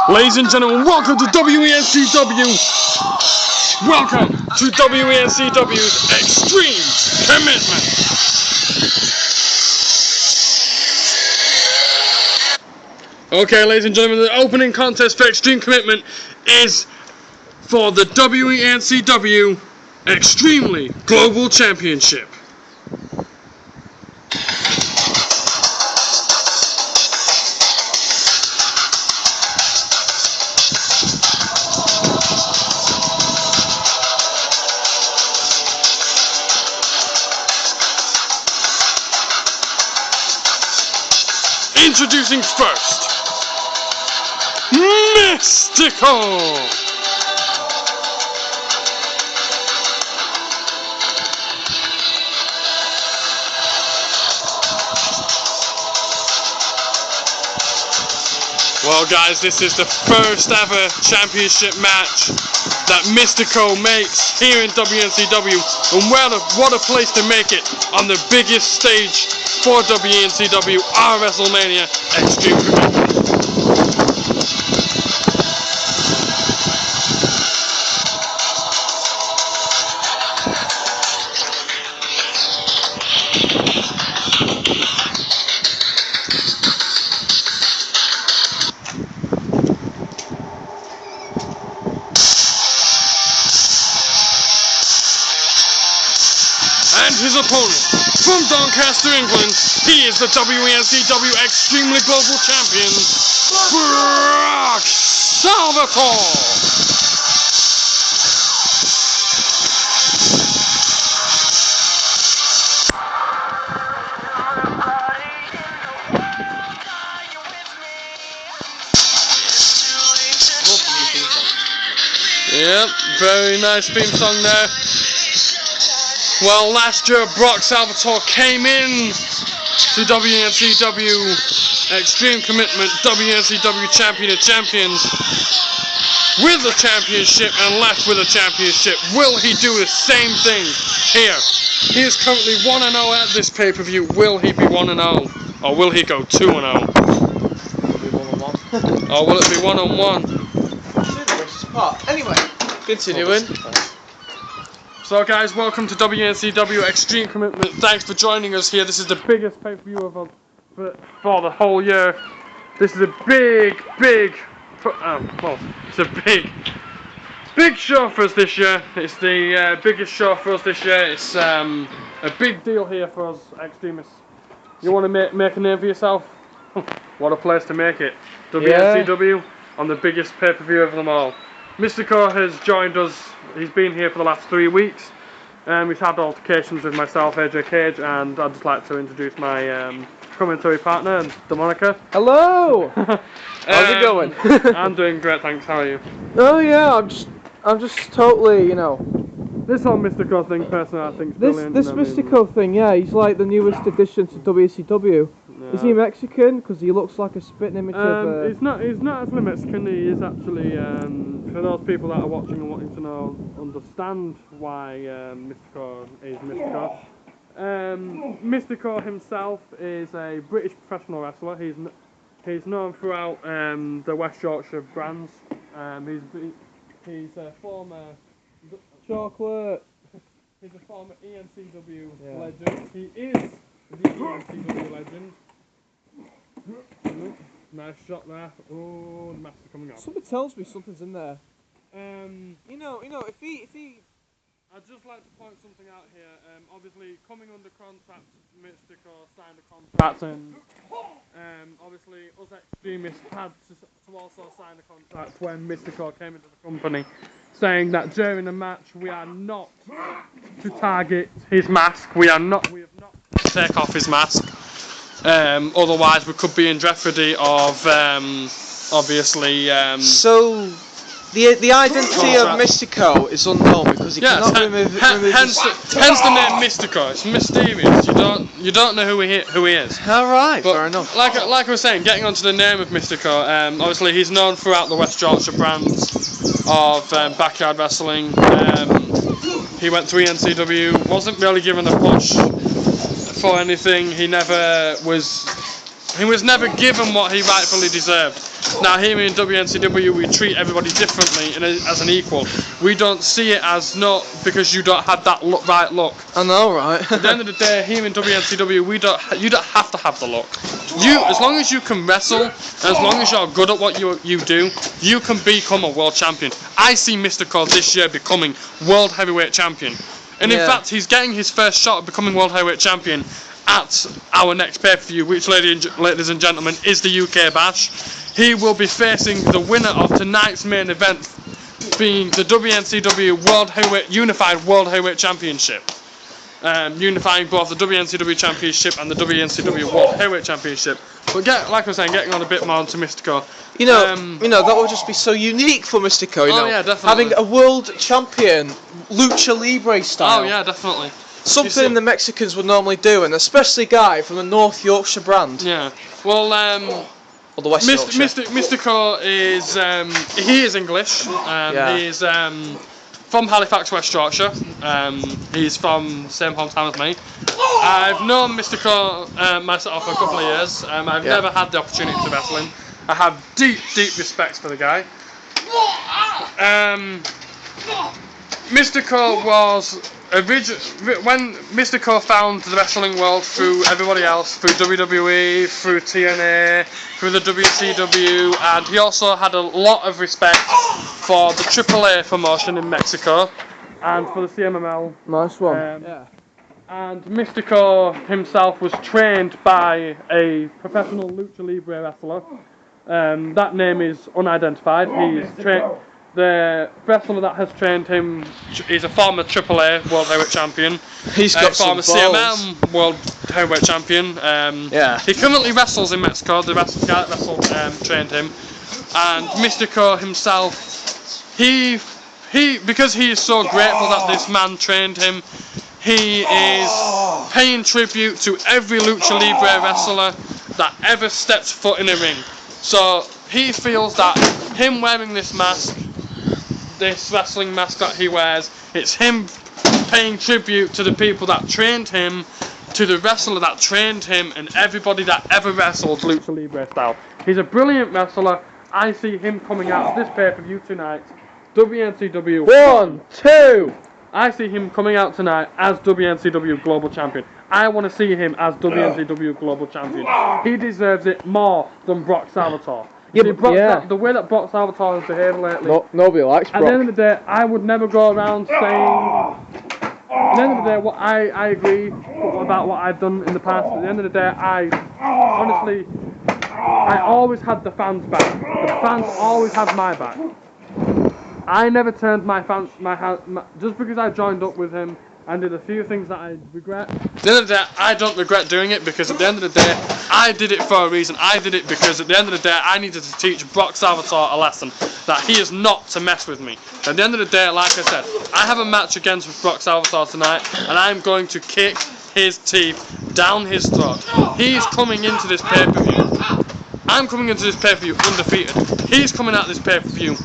Ladies and gentlemen, welcome to WENCW. Welcome to WENCW's Extreme Commitment. Okay, ladies and gentlemen, the opening contest for Extreme Commitment is for the WENCW Extremely Global Championship. Introducing first, Mistico! Well guys, this is the first ever championship match that Mistico makes here in WNCW, and what a place to make it on the biggest stage for WNCW, our WrestleMania Extreme Commitment. And his opponent, from Doncaster, England, he is the WENCW Extremely Global Champion, Brock Salvatore! Yep, very nice theme song there. Well, last year Brock Salvatore came in to WNCW Extreme Commitment, WNCW Champion of Champions, with a championship and left with a championship. Will he do the same thing here? He is currently 1-0 at this pay-per-view. Will he be 1-0? Or will he go 2-0? Will it be 1-on-1? Or will it be 1-on-1? Anyway, continuing. So guys, welcome to WNCW Extreme Commitment. Thanks for joining us here. This is the biggest pay-per-view for the whole year. This is a big show for us this year. It's the biggest show for us this year. It's a big deal here for us extremists. You want to make a name for yourself? What a place to make it. WNCW on the biggest pay-per-view of them all. Mistico has joined us. He's been here for the last 3 weeks. We've had altercations with myself, AJ Cage, and I'd just like to introduce my commentary partner, Demonica. Hello. How's it going? I'm doing great, thanks. How are you? Oh yeah, I'm just totally, you know. This whole Mistico thing, personally, I think is brilliant. This Mistico thing, yeah, he's like the newest addition to WCW. Yeah. Is he Mexican? Because he looks like a spitting image of. He's not actually Mexican. He is actually, for those people that are watching and wanting to understand why Mistico is Mistico. Mistico himself is a British professional wrestler. He's known throughout the West Yorkshire brands. He's a former Chocolate. He's a former ENCW legend. He is the ENCW legend. Nice shot there. Oh, the mask is coming up. Something tells me something's in there. You know, if he. I'd just like to point something out here. Obviously, coming under contract, Mistico signed a contract, and obviously, us extremists had to also sign a contract when Mistico came into the company, saying that during the match we are not to target his mask. We have not to take off his mask. Otherwise, we could be in jeopardy of obviously. So. The identity of Mistico is unknown because he cannot remove hence the name Mistico. It's mysterious. You don't know who he is. Alright, But fair enough. Like I was saying, getting onto the name of Mistico, obviously he's known throughout the West Yorkshire brands of backyard wrestling. He went to ENCW, wasn't really given a push for anything. He never was He was never given what he rightfully deserved. Now here in WNCW we treat everybody differently and as an equal. We don't see it as no because you don't have that right look. I know, right? At the end of the day, here in WNCW you don't have to have the look. As long as you can wrestle, and as long as you're good at what you do, you can become a world champion. I see Mystico this year becoming world heavyweight champion. And in fact, he's getting his first shot at becoming world heavyweight champion at our next pay-per-view, which, ladies and gentlemen, is the UK Bash. He will be facing the winner of tonight's main event, being the WNCW Unified World Heavyweight Championship. Unifying both the WNCW Championship and the WNCW World Heavyweight Championship. But like I was saying, getting on a bit more onto Mystico. You know, that would just be so unique for Mystico. You know, yeah, definitely. Having a world champion, lucha libre style. Oh yeah, definitely. Something the Mexicans would normally do, and especially a guy from the North Yorkshire brand. Yeah. Well, or the West Yorkshire. Mystico is he is English. He is from Halifax, West Yorkshire. He's from the same hometown as me. I've known Mystico myself for a couple of years. I've never had the opportunity to wrestle him. I have deep respect for the guy. Mystico was when Mystico found the wrestling world through everybody else, through WWE, through TNA, through the WCW, and he also had a lot of respect for the AAA promotion in Mexico and for the CMML. Nice one. And Mystico himself was trained by a professional lucha libre wrestler. That name is unidentified. The wrestler that has trained him is a former AAA World Heavyweight Champion. He's got former CMM World Heavyweight Champion. He currently wrestles in Mexico. The guy that trained him. And Mystico himself, because he is so grateful that this man trained him, he is paying tribute to every lucha libre wrestler that ever stepped foot in a ring. So he feels that him wearing this mask, this wrestling mask that he wears, it's him paying tribute to the people that trained him, to the wrestler that trained him, and everybody that ever wrestled lucha libre style. He's a brilliant wrestler. I see him coming out of this pay-per-view tonight. WNCW 1, 2. I see him coming out tonight as WNCW Global Champion. I want to see him as WNCW Global Champion. He deserves it more than Brock Salvatore. The way that Brock Salvatore has behaved lately. Nobody likes Brock. At the end of the day, I would never go around saying. At the end of the day, what I agree about what I've done in the past. At the end of the day, I always had the fans' back. The fans always had my back. I never turned my fans, just because I joined up with him and did a few things that I regret. At the end of the day, I don't regret doing it, because at the end of the day, I did it for a reason. I did it because at the end of the day, I needed to teach Brock Salvatore a lesson, that he is not to mess with me. At the end of the day, like I said, I have a match against Brock Salvatore tonight, and I'm going to kick his teeth down his throat. He's coming into this pay-per-view. I'm coming into this pay-per-view undefeated. He's coming out of this pay-per-view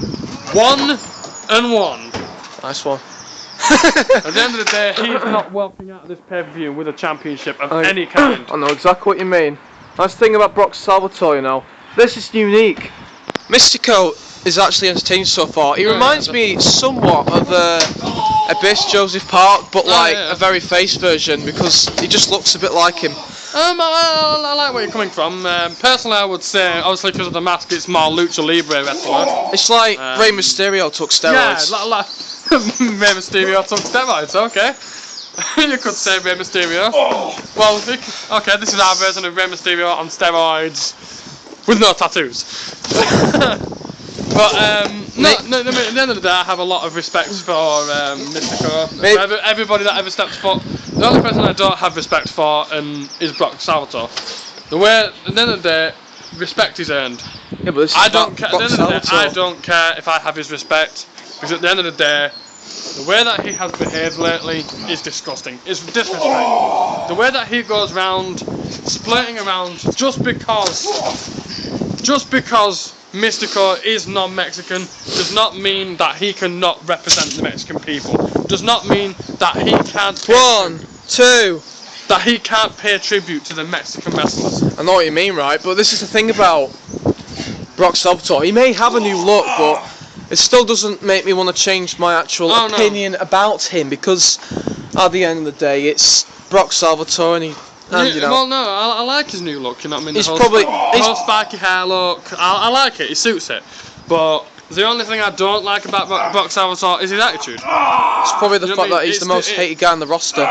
1-1. Nice one. At the end of the day, he's not walking out of this pay-per-view with a championship of any kind. I know exactly what you mean. Nice thing about Brock Salvatore, you know, this is unique. Mystico is actually entertaining so far. He reminds me somewhat of Abyss Joseph Park, but a very face version, because he just looks a bit like him. I like where you're coming from. Personally, I would say, obviously because of the mask, it's more lucha libre wrestler. It's like Rey Mysterio took steroids. Yeah, Rey Mysterio took steroids, okay. You could say Rey Mysterio. Well, okay, this is our version of Rey Mysterio on steroids with no tattoos. But at the end of the day, I have a lot of respect for Mystico. Everybody that ever stepped foot. The only person I don't have respect for is Brock Salvatore. At the end of the day, respect is earned. Yeah, but this I don't care if I have his respect, because at the end of the day, the way that he has behaved lately is disgusting. It's disrespect. The way that he goes around, splitting around, just because Mystico is non-Mexican does not mean that he cannot represent the Mexican people. Does not mean that he can't. 1, 2. that he can't pay tribute to the Mexican wrestlers. I know what you mean, right? But this is the thing about Brock Salvatore. He may have a new look, but it still doesn't make me want to change my actual opinion about him, because at the end of the day, it's Brock Salvatore, and you know. Well, no, I like his new look. You know what I mean? He's the whole spiky hair look. I like it. He suits it. But the only thing I don't like about Brock Salvatore is his attitude. It's probably the fact that he's the most hated guy in the roster.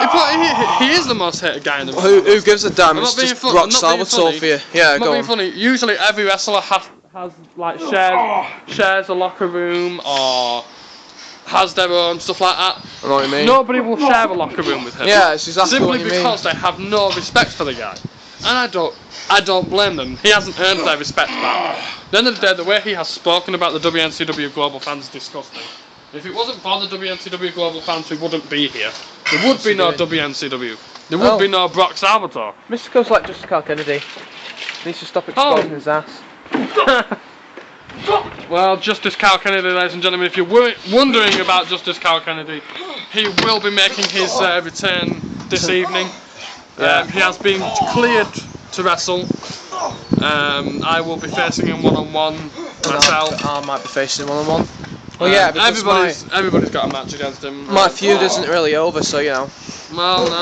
He is the most hated guy in the roster. Who gives a damn? It's just Brock Salvatore for you. Yeah, go on. Funny. Usually every wrestler has like shares a locker room or has their own stuff like that. I know what you mean. Nobody will share a locker room with him. Yeah, it's exactly what you mean. Simply because they have no respect for the guy. And I don't blame them. He hasn't earned their respect back. At the end of the day, the way he has spoken about the WNCW Global fans is disgusting. If it wasn't for the WNCW Global fans, we wouldn't be here. There would be no WNCW. There would be no Brock Salvatore. Mystico's like Justice Carl Kennedy. He needs to stop exposing his ass. Well, Justice Carl Kennedy, ladies and gentlemen, if you're wondering about Justice Carl Kennedy, he will be making his return this evening. He has been cleared to wrestle. I will be facing him one-on-one myself. I might be facing him one-on-one. Well, yeah, because everybody's got a match against him. My feud isn't really over, so you know. Well, no.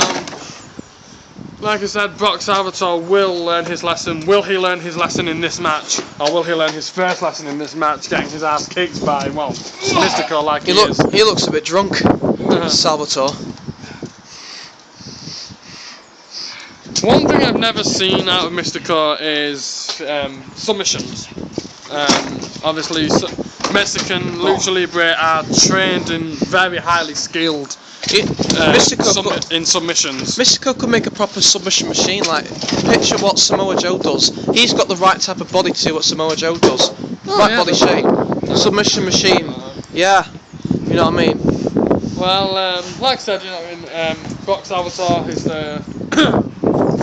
Like I said, Brock Salvatore will learn his lesson. Will he learn his lesson in this match? Or will he learn his first lesson in this match, getting his ass kicked by, well, Mystico like he is? He looks a bit drunk, Salvatore. One thing I've never seen out of Mystico is submissions. Obviously, Mexican Lucha Libre are trained and very highly skilled in submissions. Mystico could make a proper submission machine. Like, picture what Samoa Joe does. He's got the right type of body to do what Samoa Joe does. Body shape. Submission machine. Yeah. You know what I mean? Well, like I said, you know what I mean, Brock Salvatore is the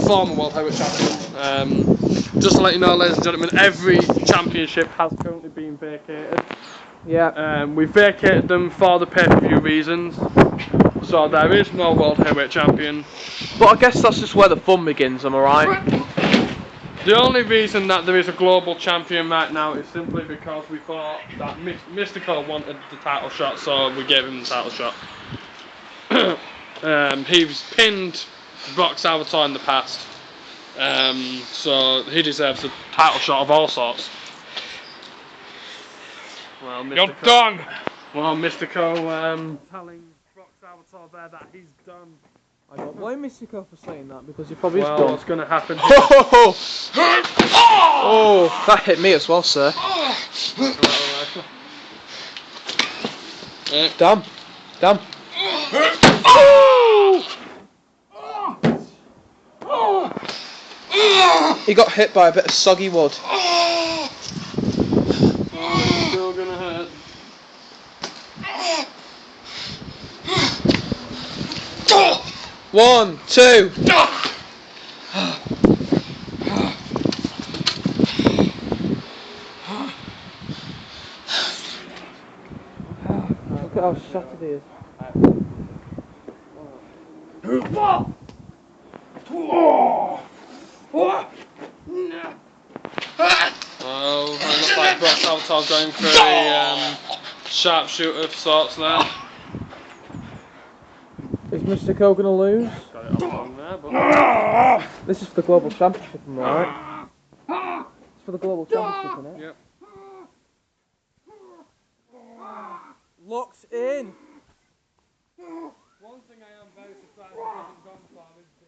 former World Heavyweight Champion. Just to let you know, ladies and gentlemen, every championship has currently been vacated. Yeah. We vacated them for the pay-per-view reasons. So there is no World Heavyweight Champion. But I guess that's just where the fun begins, am I right? The only reason that there is a global champion right now is simply because we thought that Mystico wanted the title shot, so we gave him the title shot. He's pinned Brock Salvatore in the past, so he deserves a title shot of all sorts. Well, You're done! Well, Mystico telling Brock Salvatore there that he's done. I don't blame Mystico for saying that, because he probably is done. Well, what's going to happen? Oh, that hit me as well, sir. Damn. He got hit by a bit of soggy wood. It's still going to hurt. One, two. Look at how shattered he is. Oh, it looks like Brock Salvatore's going for a sharpshooter of sorts there. Is Mystico going to lose? Got it all wrong there, but... This is for the Global Championship, am I right? It's for the Global Championship, isn't it? Yep. Locked in. One thing I am very surprised he hasn't gone for is the,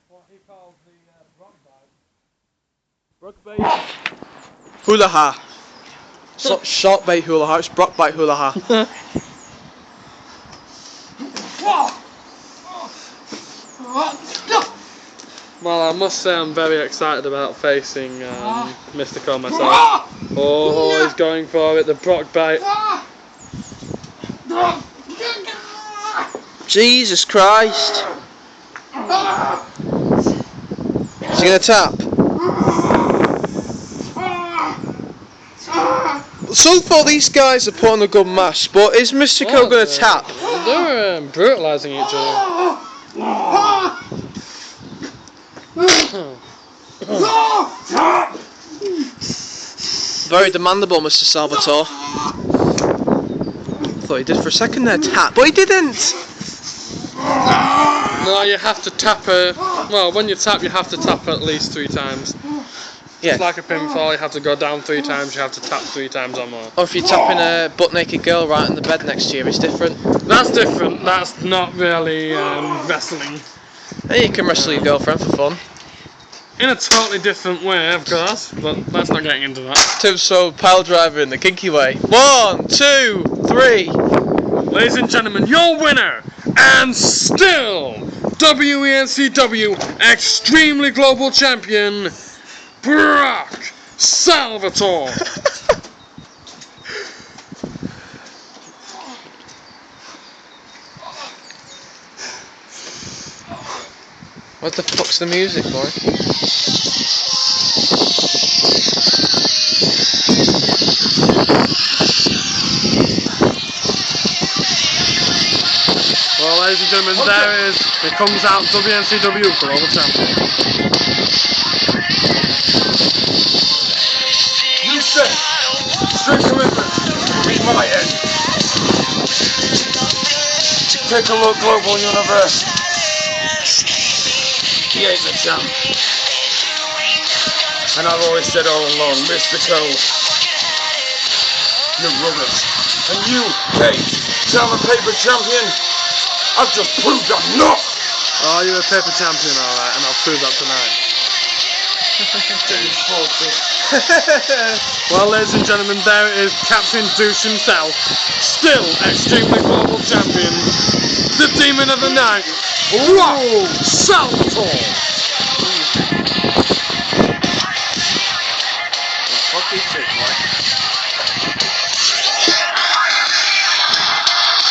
what he calls the Brock bite. Brock bait. Hula ha. Short bait hula ha. It's Brock bite hula ha. Well, I must say I'm very excited about facing Mystico myself. Oh, he's going for it, the Brock bite. Jesus Christ. Is he going to tap? So far these guys are putting a good match, but is Mystico going to tap? They're brutalising each other. Off top! Very demandable, Mr. Salvatore. Thought he did for a second there, tap, but he didn't! No, you have to tap it. Well, when you tap, you have to tap at least 3 times. Yeah. It's like a pinfall, you have to go down 3 times, you have to tap 3 times or more. Or if you're tapping a butt-naked girl right on the bed next to you, it's different. That's different, that's not really wrestling. Hey, you can wrestle your girlfriend for fun. In a totally different way, of course, but let's not get into that. Tombstone pile driver in the kinky way. 1, 2, 3. Ladies and gentlemen, your winner, and still WENCW Extremely Global Champion, Brock Salvatore. What the fuck's the music, boy? Well, ladies and gentlemen, there it is. It comes out WNCW for all the champions. You said, strict commitment, meet my end. Take a look, Global Universe. He ain't the champ. And I've always said all along, Mystico, you're rubbish. And you, Kate, to have a paper champion, I've just proved I'm not. Oh, you're a paper champion, alright, and I'll prove that tonight. Well, ladies and gentlemen, there it is, Captain Douche himself, still Extremely Global Champion, the Demon of the Night, Brock Salvatore. Fuck you, boy.